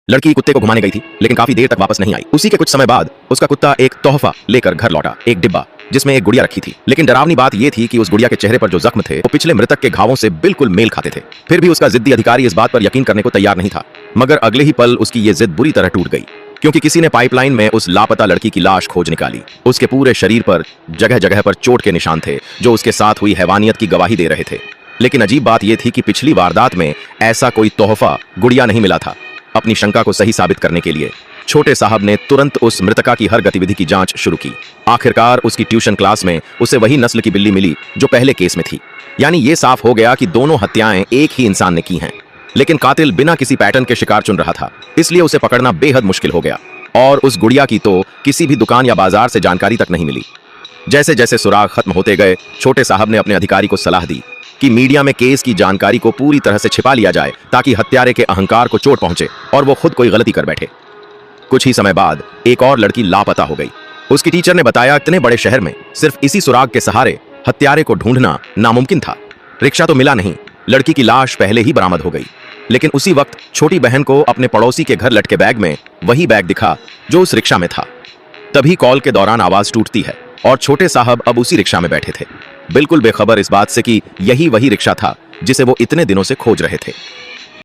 लड़की कुत्ते को घुमाने गई थी, लेकिन काफी देर तक वापस नहीं आई। उसी के कुछ समय बाद उसका कुत्ता एक तोहफा लेकर घर लौटा, एक डिब्बा जिसमें एक गुड़िया रखी थी। लेकिन डरावनी बात यह थी कि उस गुड़िया के चेहरे पर जो जख्म थे वो पिछले मृतक के घावों से बिल्कुल मेल खाते थे। फिर भी उसका जिद्दी अधिकारी इस बात पर यकीन करने को तैयार नहीं था, मगर अगले ही पल उसकी ये जिद बुरी तरह टूट गई, क्योंकि किसी ने पाइपलाइन में उस लापता लड़की की लाश खोज निकाली। उसके पूरे शरीर पर जगह जगह पर चोट के निशान थे, जो उसके साथ हुई हैवानियत की गवाही दे रहे थे। लेकिन अजीब बात यह थी कि पिछली वारदात में ऐसा कोई तोहफा गुड़िया नहीं मिला था। अपनी शंका को सही साबित करने के लिए छोटे साहब ने तुरंत उस मृतका की हर गतिविधि की जांच शुरू की। आखिरकार उसकी ट्यूशन क्लास में उसे वही नस्ल की बिल्ली मिली जो पहले केस में थी। यानी ये साफ हो गया कि दोनों हत्याएं एक ही इंसान ने की हैं। लेकिन कातिल बिना किसी पैटर्न के शिकार चुन रहा था, इसलिए उसे पकड़ना बेहद मुश्किल हो गया। और उस गुड़िया की तो किसी भी दुकान या बाजार से जानकारी तक नहीं मिली। जैसे जैसे सुराग खत्म होते गए, छोटे साहब ने अपने अधिकारी को सलाह दी कि मीडिया में केस की जानकारी को पूरी तरह से छिपा लिया जाए, ताकि हत्यारे के अहंकार को चोट पहुंचे और वो खुद कोई गलती कर बैठे। कुछ ही समय बाद एक और लड़की लापता हो गई। उसकी टीचर ने बताया इतने बड़े शहर में सिर्फ इसी सुराग के सहारे हत्यारे को ढूंढना नामुमकिन था। रिक्शा तो मिला नहीं, लड़की की लाश पहले ही बरामद हो गई। लेकिन उसी वक्त छोटी बहन को अपने पड़ोसी के घर लटके बैग में वही बैग दिखा जो उस रिक्शा में था। तभी कॉल के दौरान आवाज टूटती है और छोटे साहब अब उसी रिक्शा में बैठे थे, बिल्कुल बेखबर इस बात से कि यही वही रिक्शा था जिसे वो इतने दिनों से खोज रहे थे।